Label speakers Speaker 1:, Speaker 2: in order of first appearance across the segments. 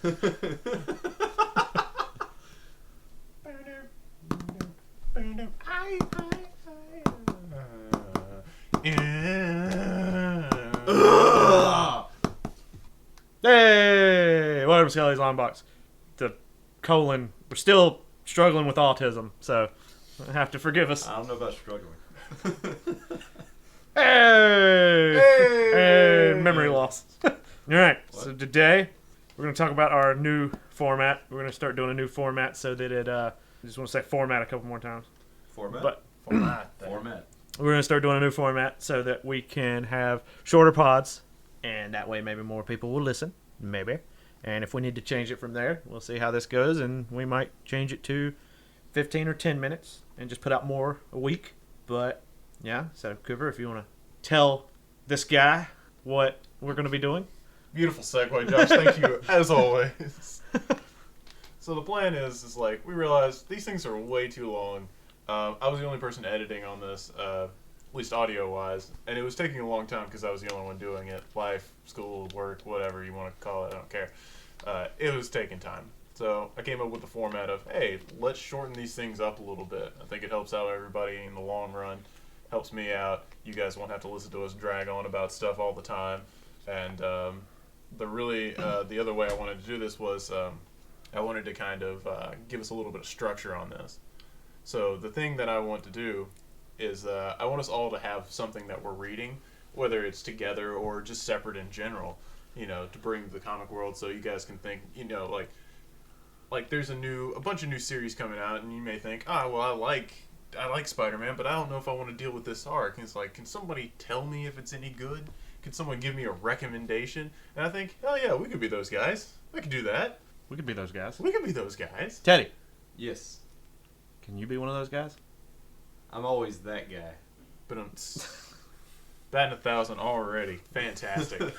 Speaker 1: Hey, welcome to Skully's Longbox. We're still struggling with autism, so you have to forgive us.
Speaker 2: I don't know about struggling.
Speaker 1: Hey, memory loss. All right, so today we're going to talk about our new format. We're going to start doing a new format so that it, I just want to say format a couple more times.
Speaker 2: Format.
Speaker 1: We're going to start doing a new format so that we can have shorter pods, and that way maybe more people will listen, maybe. And if we need to change it from there, we'll see how this goes, and we might change it to 15 or 10 minutes and just put out more a week. But, yeah, so Cooper, if you want to tell this guy what we're going to be doing.
Speaker 3: Beautiful segue, Josh. Thank you, as always. So the plan is like, we realized these things are way too long. I was the only person editing on this, at least audio-wise, and it was taking a long time because I was the only one doing it. Life, school, work, whatever you want to call it, I don't care. It was taking time. So I came up with the format of, hey, let's shorten these things up a little bit. I think it helps out everybody in the long run. Helps me out. You guys won't have to listen to us drag on about stuff all the time. And the other way I wanted to do this was I wanted to kind of give us a little bit of structure on this. So the thing that I want to do is I want us all to have something that we're reading, whether it's together or just separate in general, to bring to the comic world so you guys can think, like there's a bunch of new series coming out, and you may think, well, I like Spider-Man, but I don't know if I want to deal with this arc. And it's like, can somebody tell me if it's any good? Can someone give me a recommendation? And I think, oh yeah, we could be those guys. We could do that.
Speaker 1: We could be those guys.
Speaker 3: We could be those guys.
Speaker 1: Teddy.
Speaker 2: Yes.
Speaker 1: Can you be one of those guys?
Speaker 2: I'm always that guy.
Speaker 3: But I'm batting 1,000 already. Fantastic.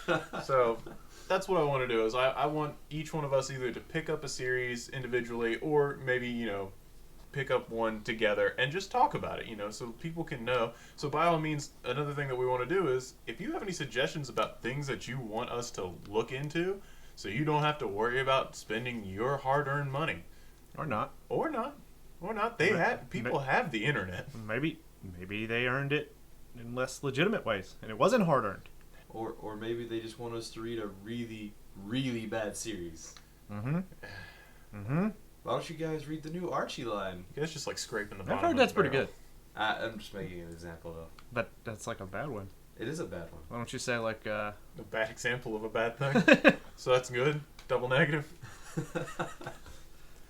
Speaker 3: So that's what I want to do is I want each one of us either to pick up a series individually or maybe, pick up one together and just talk about it, so people can know. So by all means, another thing that we want to do is if you have any suggestions about things that you want us to look into so you don't have to worry about spending your hard-earned money.
Speaker 1: Or not.
Speaker 3: People have the internet.
Speaker 1: Maybe they earned it in less legitimate ways, and it wasn't hard-earned.
Speaker 2: Or maybe they just want us to read a really, really bad series.
Speaker 3: Mm-hmm.
Speaker 2: Why don't you guys read the new Archie line?
Speaker 3: You guys just like scraping the bottom.
Speaker 1: I've heard that's pretty good.
Speaker 2: I'm just making an example though.
Speaker 1: But that's like a bad one.
Speaker 2: It is a bad one.
Speaker 1: Why don't you say like
Speaker 3: a bad example of a bad thing? So that's good. Double negative.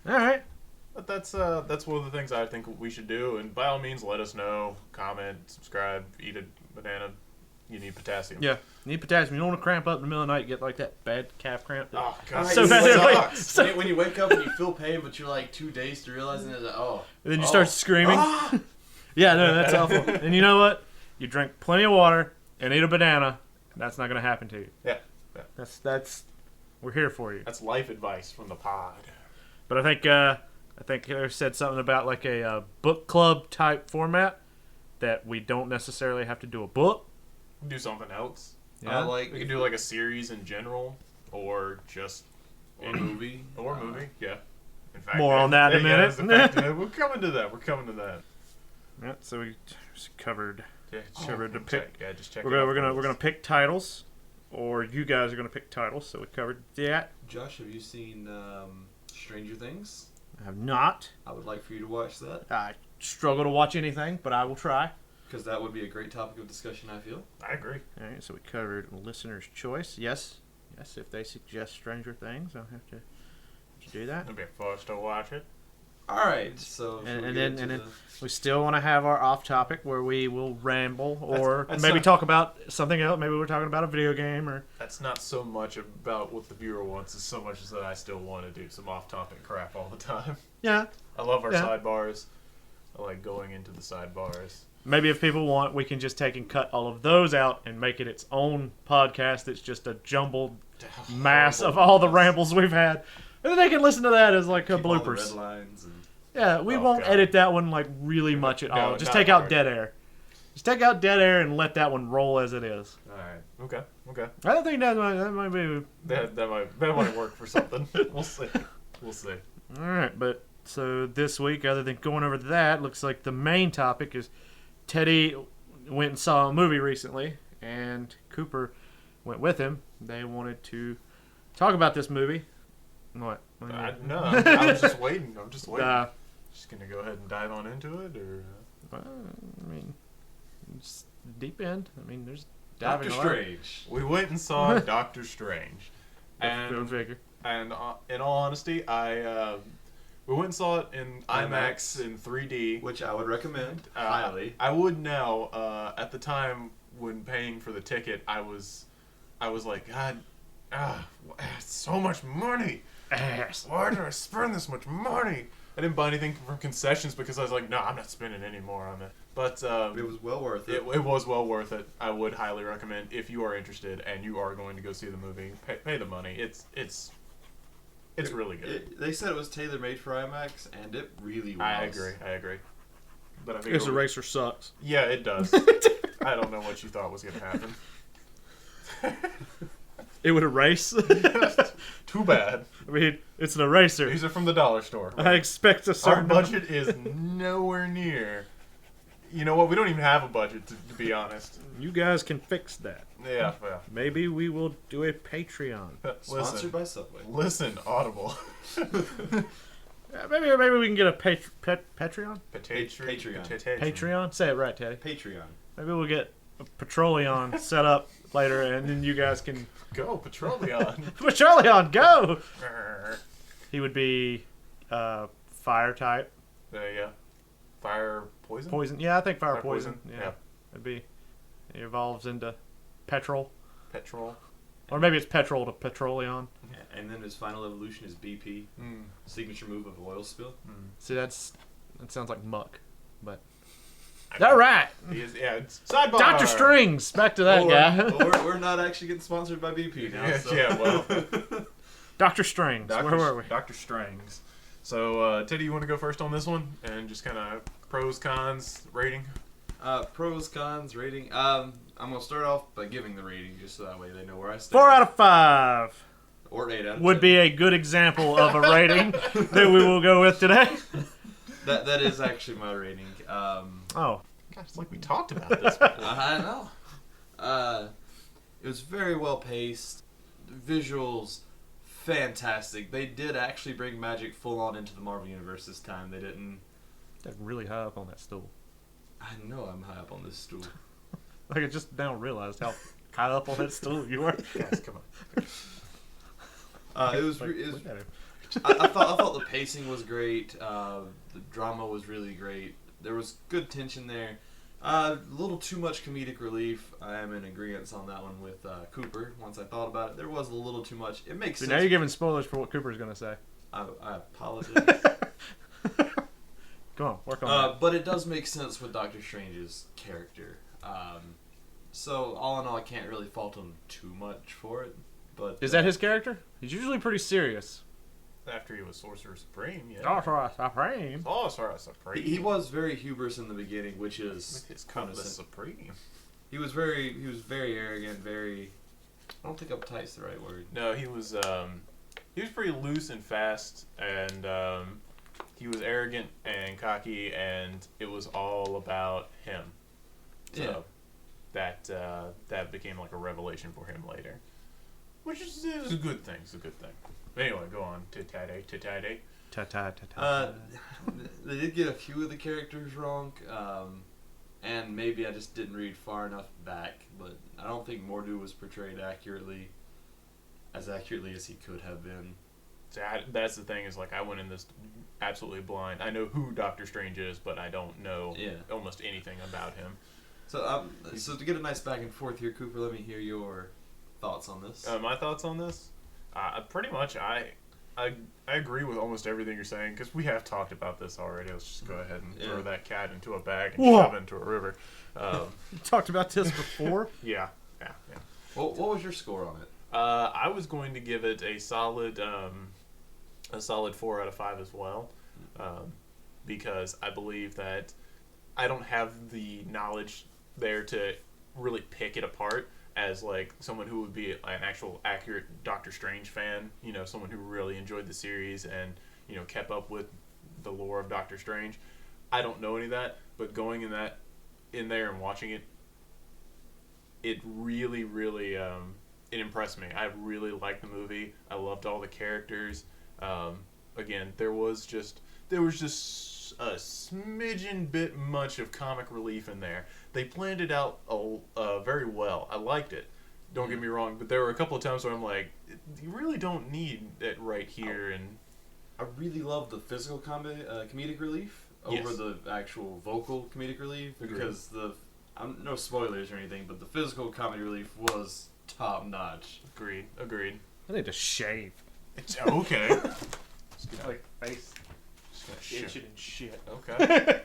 Speaker 1: All right.
Speaker 3: But that's one of the things I think we should do. And by all means, let us know. Comment, subscribe, eat a banana. You need potassium.
Speaker 1: Yeah, you need potassium. You don't want to cramp up in the middle of the night. You get like that bad calf cramp.
Speaker 3: Oh god,
Speaker 1: so bad.
Speaker 2: When you wake up and you feel pain, but you're like 2 days to realizing it. And
Speaker 1: then you start screaming. Yeah, no, that's awful. And you know what? You drink plenty of water and eat a banana. That's not going to happen to you.
Speaker 3: Yeah.
Speaker 1: That's. We're here for you.
Speaker 3: That's life advice from the pod.
Speaker 1: But I think Harry said something about like a book club type format that we don't necessarily have to do a book.
Speaker 3: Do something else.
Speaker 1: Yeah.
Speaker 3: We could do like a series in general, or just
Speaker 2: a movie.
Speaker 3: Or a movie, yeah. In fact,
Speaker 1: more on that in a minute.
Speaker 3: We're coming to that.
Speaker 1: Yeah, so we just covered.
Speaker 3: Yeah,
Speaker 1: covered to pick.
Speaker 3: Just check.
Speaker 1: We're gonna pick titles, or you guys are gonna pick titles. So we covered that.
Speaker 2: Josh, have you seen Stranger Things?
Speaker 1: I have not.
Speaker 2: I would like for you to watch that.
Speaker 1: I struggle to watch anything, but I will try.
Speaker 2: Because that would be a great topic of discussion, I feel.
Speaker 3: I agree.
Speaker 1: All right, so we covered listener's choice. Yes, if they suggest Stranger Things, I'll have to do that.
Speaker 3: It'll be forced to watch it.
Speaker 2: All right, so
Speaker 1: and then we still want to have our off topic where we will ramble or maybe talk about something else. Maybe we're talking about a video game or.
Speaker 3: That's not so much about what the viewer wants as so much as that I still want to do some off topic crap all the time.
Speaker 1: Yeah.
Speaker 3: I love our sidebars. I like going into the sidebars.
Speaker 1: Maybe if people want, we can just take and cut all of those out and make it its own podcast. It's just a jumbled mass of all the rambles we've had. And then they can listen to that as like
Speaker 2: keep
Speaker 1: bloopers.
Speaker 2: All the red lines and...
Speaker 1: Yeah, we won't edit that one like really much at all. Just take out dead air. Just take out dead air and let that one roll as it is.
Speaker 3: All right. Okay.
Speaker 1: I don't think that might be...
Speaker 3: That might work for something. We'll see.
Speaker 1: All right, but so this week, other than going over that, looks like the main topic is Teddy went and saw a movie recently, and Cooper went with him. They wanted to talk about this movie. What?
Speaker 3: No, I was just waiting. I'm just waiting. Just gonna go ahead and dive on into it, or.
Speaker 1: I mean, it's deep end. I mean, there's diving
Speaker 2: Doctor Strange.
Speaker 3: We went and saw Doctor Strange, and in all honesty, we went and saw it in IMAX in 3D,
Speaker 2: which I would recommend highly.
Speaker 3: I would now. At the time when paying for the ticket, I was like, God, so much money. Why did I spend this much money? I didn't buy anything from concessions because I was like, no, I'm not spending any more on it. But
Speaker 2: it was well worth it.
Speaker 3: It was well worth it. I would highly recommend if you are interested and you are going to go see the movie. Pay the money. It's really good.
Speaker 2: They said it was tailor made for IMAX, and it really was.
Speaker 3: I agree. But I think
Speaker 1: this eraser sucks.
Speaker 3: Yeah, it does. I don't know what you thought was going to happen.
Speaker 1: It would erase?
Speaker 3: Too bad.
Speaker 1: I mean, it's an eraser.
Speaker 3: These are from the dollar store.
Speaker 1: I expect a certain...
Speaker 3: Our budget is nowhere near... You know what? We don't even have a budget, to be honest.
Speaker 1: You guys can fix that.
Speaker 3: Yeah.
Speaker 1: Maybe we will do a Patreon.
Speaker 2: Sponsored by Subway.
Speaker 3: Listen, Audible.
Speaker 1: Maybe we can get a Patreon?
Speaker 2: Patreon.
Speaker 1: Patreon? Say it right, Teddy.
Speaker 2: Patreon.
Speaker 1: Maybe we'll get a Petroleon set up later, and then you guys can...
Speaker 3: Go, Petroleon.
Speaker 1: Petroleon, go! He would be fire type.
Speaker 3: There you go. Fire poison?
Speaker 1: Poison. Yeah, I think fire poison.
Speaker 3: Yeah.
Speaker 1: It'd be... It evolves into petrol.
Speaker 3: Petrol.
Speaker 1: Or maybe it's petrol to Petroleon.
Speaker 2: And then his final evolution is BP. Signature move of oil spill.
Speaker 1: See, that sounds like muck, but... All right.
Speaker 3: Sidebar.
Speaker 1: Dr. Strings. Back to that guy.
Speaker 2: We're not actually getting sponsored by BP now. So.
Speaker 3: Yeah, well.
Speaker 1: Dr. Strings. Where were we?
Speaker 3: Dr. Strings. So, Teddy, you want to go first on this one? And just kind of pros, cons, rating?
Speaker 2: Pros, cons, rating. I'm going to start off by giving the rating just so that way they know where I stand.
Speaker 1: 4 out of 5.
Speaker 2: Or 8 out of 10.
Speaker 1: Would be a good example of a rating that we will go with today.
Speaker 2: That is actually my rating.
Speaker 1: Oh.
Speaker 3: God, it's like we talked about this.
Speaker 2: I know. It was very well paced. Visuals, fantastic. They did actually bring magic full on into the Marvel Universe this time. They didn't...
Speaker 1: That's really high up on that stool.
Speaker 2: I know I'm high up on this stool.
Speaker 1: Like I just now realized how high up on that stool you are.
Speaker 3: Guys, come on.
Speaker 2: It was I thought the pacing was great. The drama was really great. There was good tension there. A little too much comedic relief. I am in agreement on that one with Cooper. Once I thought about it, there was a little too much. It makes sense.
Speaker 1: Now you're giving spoilers for what Cooper's going to say.
Speaker 2: I apologize.
Speaker 1: Come on, work on that.
Speaker 2: But it does make sense with Doctor Strange's character. So all in all, I can't really fault him too much for it. But
Speaker 1: is that his character? He's usually pretty serious.
Speaker 3: After he was Sorcerer Supreme, yeah.
Speaker 1: Sorcerer Supreme.
Speaker 3: Sorcerer Supreme.
Speaker 2: He was very hubris in the beginning, which is
Speaker 3: his cutlass supreme.
Speaker 2: He was very arrogant, very. I don't think uptight's the right word.
Speaker 3: No, he was pretty loose and fast, and he was arrogant and cocky, and it was all about him. So that became like a revelation for him later, which is a good thing. It's a good thing. But anyway, go on. Titade.
Speaker 2: They did get a few of the characters wrong, and maybe I just didn't read far enough back. But I don't think Mordo was portrayed as accurately as he could have been.
Speaker 3: So that's the thing, is like I went in this absolutely blind. I know who Doctor Strange is, but I don't know almost anything about him.
Speaker 2: So to get a nice back and forth here, Cooper, let me hear your thoughts on this.
Speaker 3: My thoughts on this? Pretty much, I agree with almost everything you're saying, because we have talked about this already. Let's just go ahead and throw that cat into a bag and shove it into a river.
Speaker 1: You talked about this before?
Speaker 3: Yeah.
Speaker 2: What was your score on it?
Speaker 3: I was going to give it a solid 4 out of 5 as well, because I believe that I don't have the knowledge there to really pick it apart as like someone who would be an actual accurate Doctor Strange fan, you know, someone who really enjoyed the series and, you know, kept up with the lore of Doctor Strange. I don't know any of that, but going in there and watching it, it really, really it impressed me. I really liked the movie. I loved all the characters. Again, there was just a smidgen bit much of comic relief in there. They planned it out very well. I liked it. Don't get me wrong, but there were a couple of times where I'm like, you really don't need it right here. And
Speaker 2: I really love the physical comedic relief over the actual vocal comedic relief because no spoilers or anything, but the physical comedy relief was top notch.
Speaker 3: Agreed.
Speaker 1: I need to shave.
Speaker 3: It's okay.
Speaker 1: Like face.
Speaker 3: Itching
Speaker 1: and shit.
Speaker 3: Okay.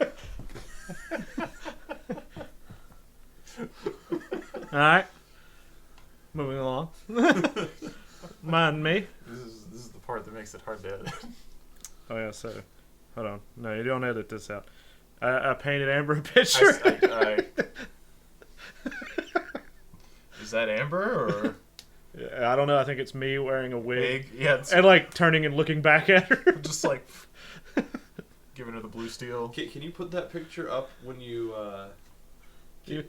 Speaker 1: Alright. Moving along. Mind me.
Speaker 3: This is the part that makes it hard to edit.
Speaker 1: Oh yeah, so hold on. No, you don't edit this out. I painted Amber a picture.
Speaker 3: Is that Amber or?
Speaker 1: I don't know. I think it's me wearing a wig.
Speaker 3: Yeah.
Speaker 1: And like turning and looking back at her.
Speaker 3: Just like giving her the blue steel.
Speaker 2: Can you put that picture up when you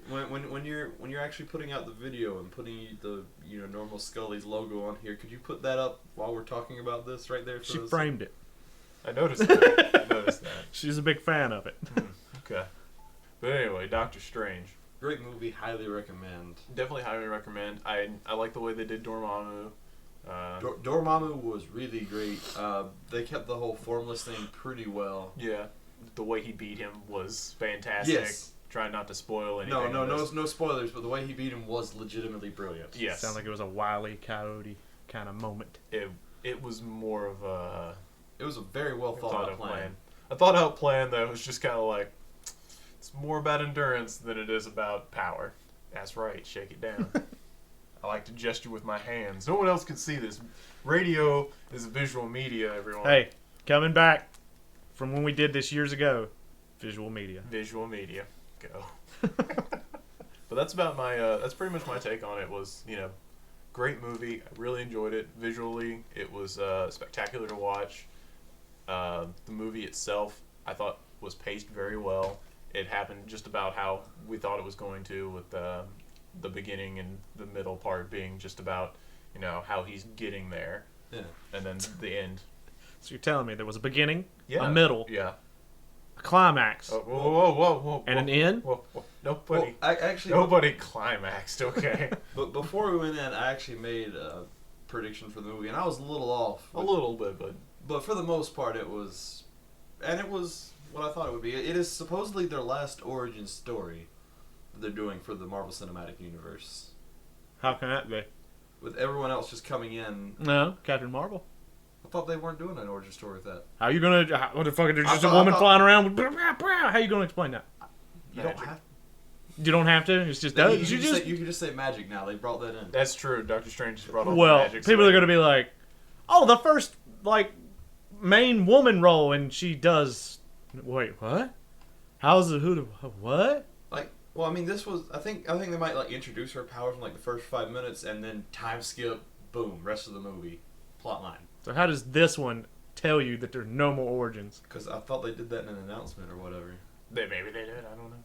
Speaker 2: when you're actually putting out the video and putting the normal Skully's logo on here? Could you put that up while we're talking about this right there?
Speaker 1: She framed it.
Speaker 3: I noticed that.
Speaker 1: She's a big fan of it.
Speaker 3: Okay. But anyway, Doctor Strange.
Speaker 2: Great movie, highly recommend.
Speaker 3: Definitely highly recommend. I like the way they did Dormammu.
Speaker 2: Dormammu was really great. They kept the whole formless thing pretty well.
Speaker 3: Yeah, the way he beat him was fantastic.
Speaker 2: Yes.
Speaker 3: Trying not to spoil anything.
Speaker 2: No spoilers, but the way he beat him was legitimately brilliant.
Speaker 3: Yes.
Speaker 1: Sounds like it was a Wile E. Coyote kind of moment.
Speaker 3: It was more of a...
Speaker 2: It was a very well thought out plan.
Speaker 3: A thought out plan that was just kind of like, it's more about endurance than it is about power. That's right, shake it down. I like to gesture with my hands. No one else can see this. Radio is a visual media, everyone.
Speaker 1: Hey, coming back from when we did this years ago, visual media.
Speaker 3: Visual media. Go. But that's about my, that's pretty much my take on it. Was, great movie. I really enjoyed it. Visually, it was spectacular to watch. The movie itself, I thought, was paced very well. It happened just about how we thought it was going to, with the beginning and the middle part being just about, how he's getting there.
Speaker 2: Yeah. And
Speaker 3: then the end.
Speaker 1: So you're telling me there was a beginning,
Speaker 3: a
Speaker 1: middle,
Speaker 3: a
Speaker 1: climax,
Speaker 3: whoa,
Speaker 1: and an end?
Speaker 3: Whoa. Nobody,
Speaker 2: actually,
Speaker 3: nobody climaxed, okay?
Speaker 2: But before we went in, I actually made a prediction for the movie, and I was a little off.
Speaker 3: A little bit,
Speaker 2: But for the most part, it was what I thought it would be. It is supposedly their last origin story that they're doing for the Marvel Cinematic Universe.
Speaker 1: How can that be?
Speaker 2: With everyone else just coming in.
Speaker 1: No, Captain Marvel.
Speaker 2: I thought they weren't doing an origin story with that.
Speaker 1: How you gonna? What the fuck? There's just a woman flying around with. How you gonna explain that?
Speaker 2: You don't have.
Speaker 1: You don't have to. It's just
Speaker 2: you can just say magic now. They brought that in.
Speaker 3: That's true. Doctor Strange just brought up
Speaker 1: Well,
Speaker 3: magic.
Speaker 1: people are gonna be like, "Oh, the first main woman role," and she does. Wait, what? How's the what?
Speaker 2: Well, I mean, this was. I think they might introduce her powers in the first 5 minutes, and then time skip, boom, rest of the movie, plot line.
Speaker 1: So how does this one tell you that there's no more origins?
Speaker 2: Because I thought they did that in an announcement or whatever.
Speaker 3: Maybe they did. I don't know.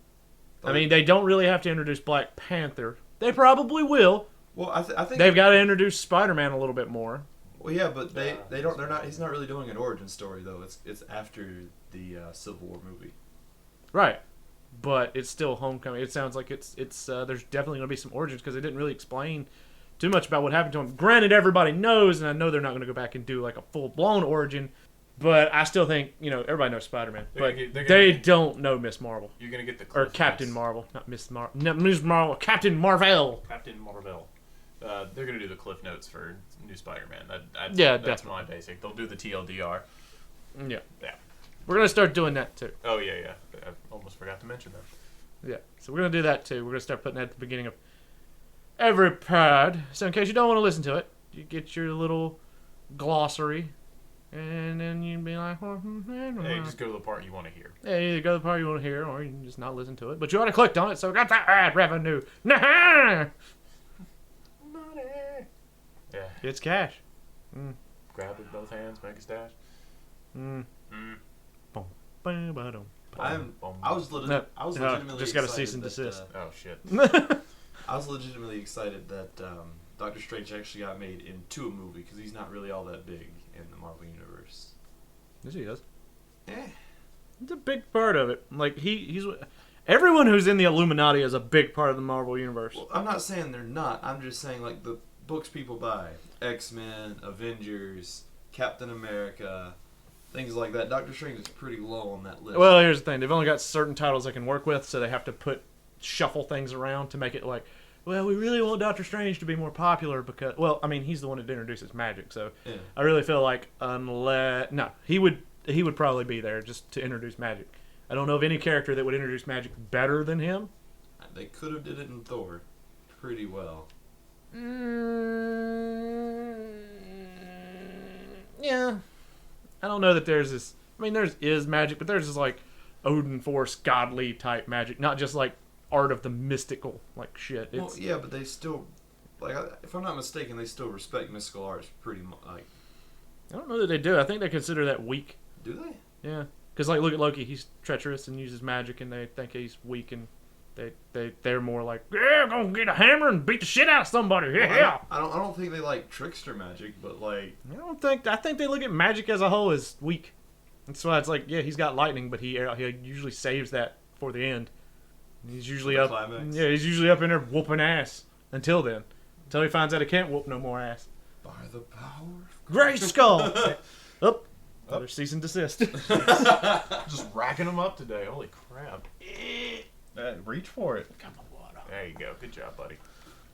Speaker 1: I mean, they don't really have to introduce Black Panther. They probably will.
Speaker 2: Well, I think
Speaker 1: they've got to introduce Spider-Man a little bit more.
Speaker 2: Well, yeah, but they don't. They're not. He's not really doing an origin story though. It's after the Civil War movie.
Speaker 1: Right, but it's still Homecoming. It sounds like it's there's definitely going to be some origins because they didn't really explain too much about what happened to him. Granted, everybody knows, and I know they're not going to go back and do a full-blown origin, but I still think, everybody knows Spider-Man, but they don't know Miss Marvel.
Speaker 3: You're going to get the Cliff
Speaker 1: Captain
Speaker 3: Notes.
Speaker 1: Marvel, not Miss Marvel. No, Miss Marvel, Captain Marvel.
Speaker 3: Captain Marvel. They're going to do the Cliff Notes for new Spider-Man. That's
Speaker 1: definitely.
Speaker 3: my basic. They'll do the TLDR.
Speaker 1: Yeah.
Speaker 3: Yeah.
Speaker 1: We're going to start doing that, too.
Speaker 3: Oh, yeah. I almost forgot to mention that.
Speaker 1: Yeah, so we're going to do that, too. We're going to start putting that at the beginning of every pod. So in case you don't want to listen to it, you get your little glossary And then you'd be like,
Speaker 3: Hey, just go to the part you want to hear.
Speaker 1: yeah, either go to the part you want to hear, or you can just not listen to it. But you already clicked on it, so got that ad revenue. Nah!
Speaker 3: Money. Yeah.
Speaker 1: It's cash.
Speaker 3: Grab with both hands, make a stash.
Speaker 1: Mm. Boom. Boom, ba-dum.
Speaker 2: I was legitimately
Speaker 1: just got a
Speaker 2: excited
Speaker 1: cease and
Speaker 2: that,
Speaker 1: desist.
Speaker 3: Oh shit.
Speaker 2: I was legitimately excited that Doctor Strange actually got made into a movie because he's not really all that big in the Marvel universe.
Speaker 1: Yes, he does.
Speaker 2: Eh.
Speaker 1: It's a big part of it. Like he's everyone who's in the Illuminati is a big part of the Marvel universe.
Speaker 2: Well, I'm not saying they're not. I'm just saying like the books people buy, X-Men, Avengers, Captain America, things like that. Doctor Strange is pretty low on that list.
Speaker 1: Well, here's the thing: they've only got certain titles they can work with, so they have to shuffle things around to make it like, well, we really want Doctor Strange to be more popular because, well, I mean, he's the one that introduces magic, so
Speaker 2: Yeah.
Speaker 1: I really feel like he would probably be there just to introduce magic. I don't know of any character that would introduce magic better than him.
Speaker 2: They could have did it in Thor pretty well.
Speaker 1: Yeah. I don't know that there's this. I mean, is magic, but there's this like Odin Force godly type magic, not just like art of the mystical like shit.
Speaker 2: Well, yeah, but they still, like, if I'm not mistaken, they still respect mystical arts pretty much. Like,
Speaker 1: I don't know that they do. I think they consider that weak.
Speaker 2: do they?
Speaker 1: Yeah, because like look at Loki, he's treacherous and uses magic, and they think he's weak, and they're more like, yeah, gonna get a hammer and beat the shit out of somebody. Yeah.
Speaker 2: Well, I don't think they like trickster magic, but like,
Speaker 1: I think they look at magic as a whole as weak. That's why it's like, yeah, he's got lightning, but he usually saves that for the end. He's usually
Speaker 2: the
Speaker 1: up.
Speaker 2: climax.
Speaker 1: Yeah, he's usually up in there whooping ass until then, until he finds out he can't whoop no more ass.
Speaker 2: By the power of
Speaker 1: Great skull. Up. Another cease and desist.
Speaker 3: Just racking them up today. Holy crap. Reach for it.
Speaker 1: Come on, water.
Speaker 3: There you go. Good job, buddy.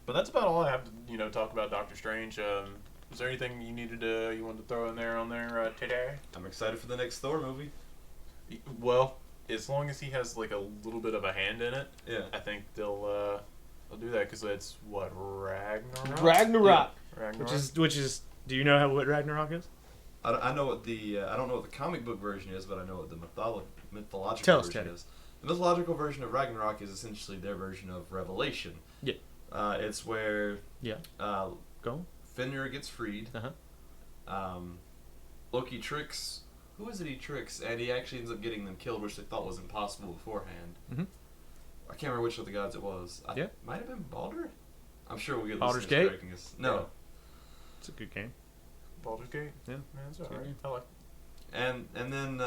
Speaker 3: But that's about all I have to, talk about Doctor Strange. Was there anything you wanted to throw in there on there today?
Speaker 2: I'm excited for the next Thor movie.
Speaker 3: Well, as long as he has like a little bit of a hand in it,
Speaker 2: Yeah.
Speaker 3: I think they'll do that because it's what Ragnarok.
Speaker 1: Ragnarok.
Speaker 3: Ragnarok.
Speaker 1: Which is. Do you know what Ragnarok is?
Speaker 2: I know what the I don't know what the comic book version is, but I know what the mythological
Speaker 1: Tell us,
Speaker 2: version
Speaker 1: Teddy.
Speaker 2: is. The mythological version of Ragnarok is essentially their version of Revelation.
Speaker 1: Yeah.
Speaker 2: It's where
Speaker 1: Yeah. Go.
Speaker 2: Fenrir gets freed.
Speaker 1: Uh-huh.
Speaker 2: Loki tricks. Who is it he tricks? And he actually ends up getting them killed, which they thought was impossible beforehand.
Speaker 1: Mm-hmm.
Speaker 2: I can't remember which of the gods it was.
Speaker 1: Yeah.
Speaker 2: Might have been Baldur? I'm sure we'll get
Speaker 1: Baldur's
Speaker 2: listeners
Speaker 1: Gate?
Speaker 2: correcting us. No.
Speaker 1: It's a good game.
Speaker 3: Baldur's Gate.
Speaker 1: Yeah.
Speaker 3: That's
Speaker 1: Good
Speaker 3: alright.
Speaker 1: game.
Speaker 3: I like.
Speaker 2: And then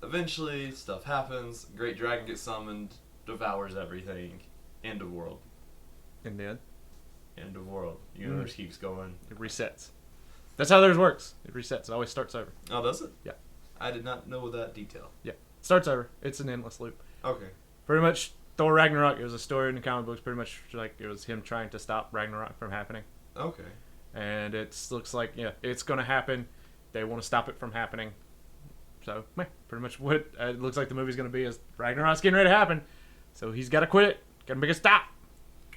Speaker 2: eventually stuff happens. Great dragon gets summoned, devours everything. End of world.
Speaker 1: And then
Speaker 2: End of world. Universe keeps going.
Speaker 1: it resets. That's how theirs works. It resets. It always starts over.
Speaker 2: Oh, does it?
Speaker 1: Yeah.
Speaker 2: I did not know that detail.
Speaker 1: Yeah. Starts over. It's an endless loop.
Speaker 2: Okay.
Speaker 1: Pretty much, Thor Ragnarok, it was a story in the comic books, pretty much like it was him trying to stop Ragnarok from happening.
Speaker 2: Okay.
Speaker 1: And it looks like, yeah, it's going to happen. They want to stop it from happening. So, pretty much what it looks like the movie's going to be is Ragnarok's getting ready to happen. So he's got to quit it. Got to make it stop.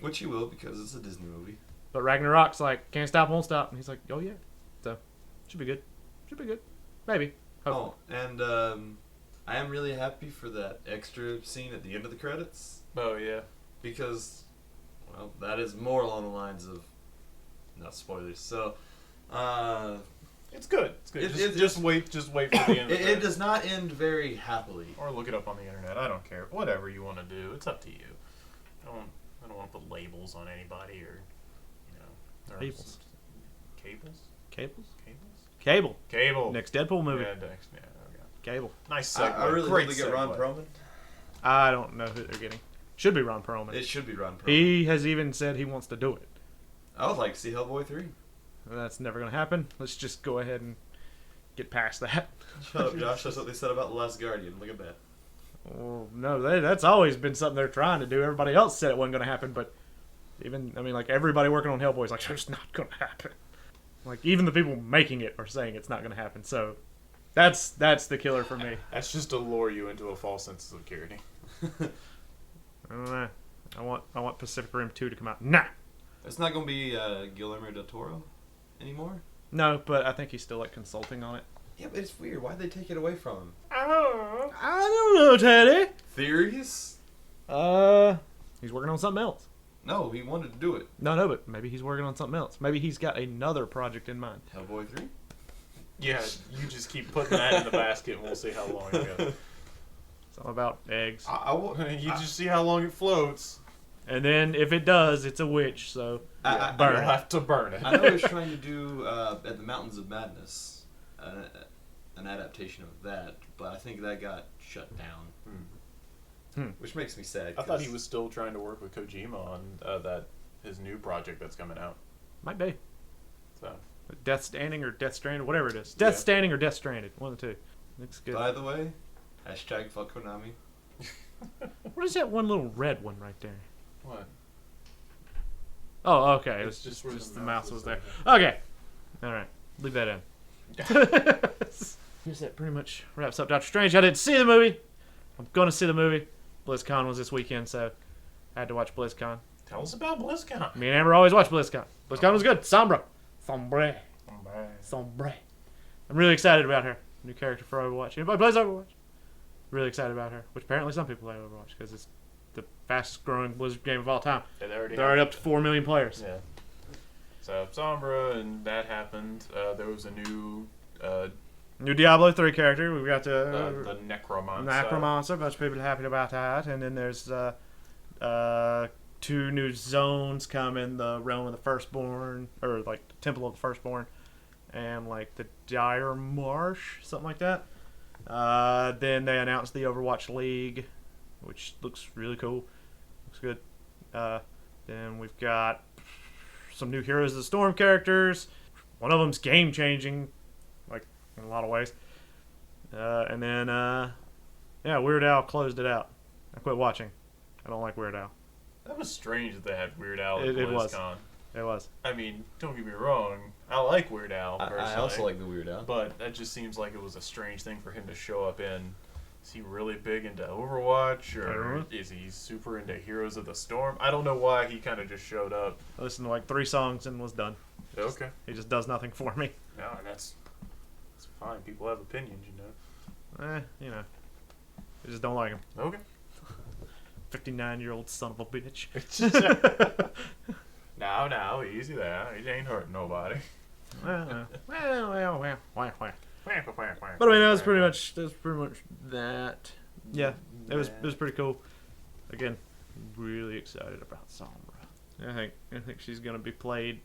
Speaker 2: Which he will, because it's a Disney movie.
Speaker 1: But Ragnarok's like, can't stop, won't stop. And he's like, oh, yeah. So, should be good. Should be good. Maybe. Hopefully.
Speaker 2: Oh, and I am really happy for that extra scene at the end of the credits.
Speaker 3: Oh yeah.
Speaker 2: Because, well, that is more along the lines of, not spoilers. So,
Speaker 3: It's good. It's good.
Speaker 2: It-
Speaker 3: Just wait for the end. Of
Speaker 2: it does not end very happily.
Speaker 3: Or look it up on the internet. I don't care. Whatever you want to do, it's up to you. I don't want to put labels on anybody or or
Speaker 1: Labels.
Speaker 3: Cables.
Speaker 1: Cables?
Speaker 3: Cables.
Speaker 1: Cable.
Speaker 3: Cable.
Speaker 1: Next Deadpool movie.
Speaker 3: Yeah, next. Yeah. Okay.
Speaker 1: Cable.
Speaker 3: Nice
Speaker 2: I
Speaker 3: segue.
Speaker 2: really
Speaker 3: Great
Speaker 2: hope they get Ron
Speaker 3: segue.
Speaker 2: Perlman.
Speaker 1: I don't know who they're getting. Should be Ron Perlman.
Speaker 2: It should be Ron Perlman.
Speaker 1: He has even said he wants to do it.
Speaker 2: I would like to see Hellboy 3.
Speaker 1: That's never going to happen. Let's just go ahead and get past that.
Speaker 2: Shut up, Josh. That's what they said about The Last Guardian. Look at that.
Speaker 1: Well, no, that's always been something they're trying to do. Everybody else said it wasn't going to happen, but like everybody working on Hellboy is like, it's not going to happen. Like even the people making it are saying it's not going to happen. So that's the killer for me.
Speaker 3: That's just to lure you into a false sense of security.
Speaker 1: I don't know. I want Pacific Rim 2 to come out. Nah.
Speaker 2: It's not going to be Guillermo del Toro anymore?
Speaker 1: No, but I think he's still like consulting on it.
Speaker 2: Yeah, but it's weird. Why'd they take it away from him?
Speaker 1: I don't know, Teddy.
Speaker 2: Theories?
Speaker 1: He's working on something else.
Speaker 2: No, he wanted to do it.
Speaker 1: No, but maybe he's working on something else. Maybe he's got another project in mind.
Speaker 2: Hellboy 3?
Speaker 3: Yeah, you just keep putting that in the basket and we'll see how long it goes.
Speaker 1: Something about eggs.
Speaker 3: You just see how long it floats.
Speaker 1: And then if it does, it's a witch, so
Speaker 3: You'll have to burn it.
Speaker 2: I know he was trying to do at the Mountains of Madness an adaptation of that, but I think that got shut down. Which makes me sad.
Speaker 3: I thought he was still trying to work with Kojima on his new project that's coming out.
Speaker 1: Might be.
Speaker 3: So
Speaker 1: Death Standing or Death Stranded, whatever it is. Death Standing or Death Stranded, one of the two. Looks good.
Speaker 2: By the way, hashtag fuck Konami.
Speaker 1: What is that one little red one right there?
Speaker 3: what?
Speaker 1: Oh, okay. It was
Speaker 3: It's
Speaker 1: just the
Speaker 3: mouse
Speaker 1: mouse was
Speaker 3: was
Speaker 1: there. Okay. All right. Leave that in. Guess that pretty much wraps up Doctor Strange. I didn't see the movie. I'm going to see the movie. BlizzCon was this weekend, so I had to watch BlizzCon.
Speaker 3: Tell us about BlizzCon.
Speaker 1: Me and Amber always watch BlizzCon. BlizzCon was good. Sombre. I'm really excited about her. New character for Overwatch. Anybody plays Overwatch? Really excited about her. Which apparently some people play Overwatch because it's the fastest growing Blizzard game of all time.
Speaker 3: Yeah,
Speaker 1: They're already up to 4 million players.
Speaker 3: Yeah. So Sombra, and that happened. There was a new
Speaker 1: New Diablo 3 character. We've got
Speaker 3: the Necromancer.
Speaker 1: Necromancer. A bunch of people happy about that. And then there's 2 new zones coming. The Realm of the Firstborn, or like the Temple of the Firstborn, and like the Dire Marsh, something like that. Then they announced the Overwatch League, which looks really cool. Looks good. Then we've got some new Heroes of the Storm characters. One of them's game changing, like in a lot of ways. And then Weird Al closed it out. I quit watching. I don't like Weird Al.
Speaker 3: That was strange that they had Weird Al at
Speaker 1: It was.
Speaker 3: BlizzCon.
Speaker 1: It was.
Speaker 3: I mean, don't get me wrong. I like Weird Al personally.
Speaker 2: I also like the Weird Al.
Speaker 3: But that just seems like it was a strange thing for him to show up in. Is he really big into Overwatch, or is he super into Heroes of the Storm? I don't know why he kind of just showed up.
Speaker 1: I listened to like 3 songs and was done.
Speaker 3: Okay.
Speaker 1: He just does nothing for me.
Speaker 3: No, that's fine. People have opinions, you know.
Speaker 1: I just don't like him.
Speaker 3: Okay.
Speaker 1: 59-year-old son of a bitch.
Speaker 3: Now, easy there. He ain't hurting nobody.
Speaker 1: Well. But I mean, that was pretty much that. Yeah, it was pretty cool. Again, really excited about Sombra. I think she's gonna be played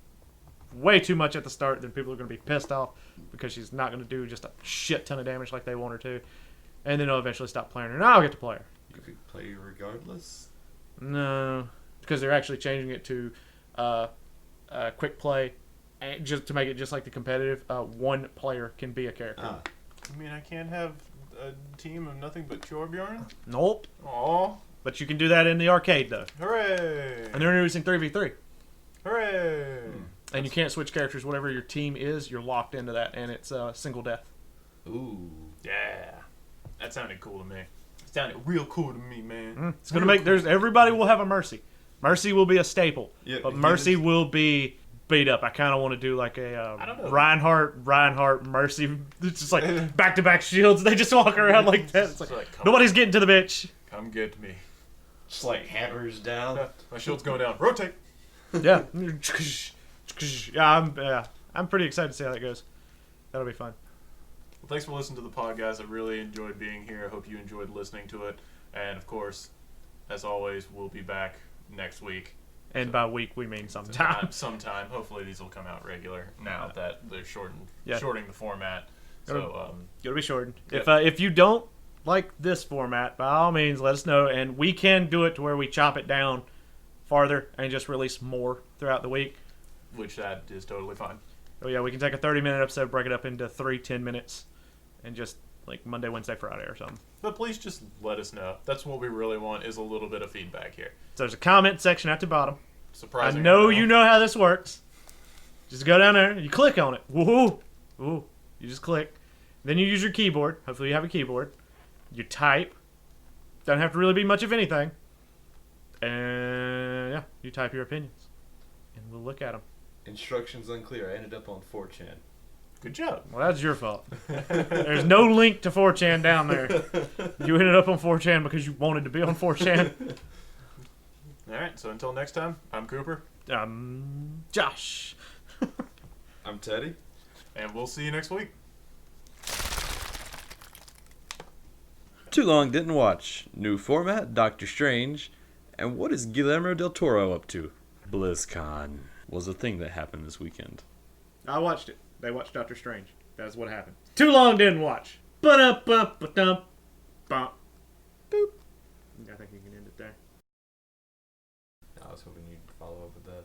Speaker 1: way too much at the start. Then people are gonna be pissed off because she's not gonna do just a shit ton of damage like they want her to, and then they'll eventually stop playing her. And I'll get to play her.
Speaker 2: You could play regardless.
Speaker 1: No, because they're actually changing it to quick play, and just to make it just like the competitive. One player can be a character.
Speaker 3: I mean, I can't have a team of nothing but Torbjorn?
Speaker 1: Nope.
Speaker 3: Aw.
Speaker 1: But you can do that in the arcade though.
Speaker 3: Hooray!
Speaker 1: And they're introducing 3v3.
Speaker 3: Hooray!
Speaker 1: And you can't switch characters. Whatever your team is, you're locked into that, and it's single death.
Speaker 2: Ooh.
Speaker 3: Yeah. That sounded cool to me. It sounded real cool to me, man.
Speaker 1: It's gonna make everybody will have a Mercy. Mercy will be a staple,
Speaker 2: Yeah,
Speaker 1: but Mercy will be beat up. I kind of want to do like a
Speaker 3: I don't know.
Speaker 1: Reinhardt, Mercy. It's just like back-to-back shields. They just walk around like that. It's like,
Speaker 3: Come
Speaker 1: nobody's getting to the bitch.
Speaker 3: Come get me.
Speaker 2: Just like hammers down.
Speaker 3: My shield's going down. Rotate.
Speaker 1: Yeah. I'm pretty excited to see how that goes. That'll be fun.
Speaker 3: Well, thanks for listening to the podcast. I really enjoyed being here. I hope you enjoyed listening to it. And, of course, as always, we'll be back next week.
Speaker 1: And by week, we mean sometime.
Speaker 3: Sometime. Hopefully these will come out regular now that they're shortening the format.
Speaker 1: It'll be shortened.
Speaker 3: Yep.
Speaker 1: If you don't like this format, by all means, let us know. And we can do it to where we chop it down farther and just release more throughout the week.
Speaker 3: Which that is totally fine.
Speaker 1: Oh, yeah, we can take a 30-minute episode, break it up into 3 10-minutes, and just like Monday, Wednesday, Friday or something.
Speaker 3: But please just let us know. That's what we really want, is a little bit of feedback here.
Speaker 1: So there's a comment section at the bottom.
Speaker 3: Surprising.
Speaker 1: I know you know how this works. Just go down there, you click on it. Woohoo! Ooh. You just click. Then you use your keyboard. Hopefully you have a keyboard. You type. Doesn't have to really be much of anything. And yeah, you type your opinions. And we'll look at them.
Speaker 2: Instructions unclear. I ended up on 4chan.
Speaker 3: Good job.
Speaker 1: Well, that's your fault. There's no link to 4chan down there. You ended up on 4chan because you wanted to be on 4chan.
Speaker 3: All right, so until next time, I'm Cooper.
Speaker 1: Josh.
Speaker 2: I'm Teddy.
Speaker 3: And we'll see you next week.
Speaker 4: Too long didn't watch. New format, Doctor Strange. And what is Guillermo del Toro up to? BlizzCon was a thing that happened this weekend.
Speaker 1: I watched it. They watched Doctor Strange. That's what happened. Too long didn't watch. Ba-da-ba-ba-dum. Bump. Boop. I think you can end it there.
Speaker 2: I was hoping you'd follow up with that.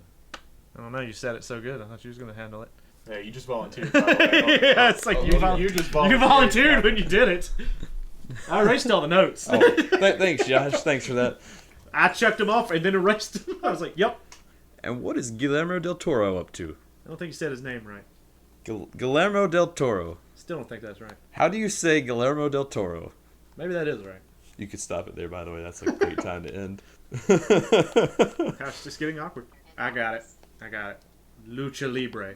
Speaker 1: I don't know. You said it so good. I thought you was going to handle it.
Speaker 3: Yeah, you just volunteered. By the way.
Speaker 1: Yeah, it's like you
Speaker 3: just
Speaker 1: volunteered when you did it. I erased all the notes.
Speaker 4: Oh, thanks, Josh. Thanks for that.
Speaker 1: I checked them off and then erased them. I was like, yep.
Speaker 4: And what is Guillermo del Toro up to?
Speaker 1: I don't think you said his name right.
Speaker 4: Guillermo del Toro.
Speaker 1: Still don't think that's right.
Speaker 4: How do you say Guillermo del Toro?
Speaker 1: Maybe that is right.
Speaker 4: You could stop it there, by the way. That's a great time to end.
Speaker 1: Gosh, it's just getting awkward. I got it. Lucha Libre.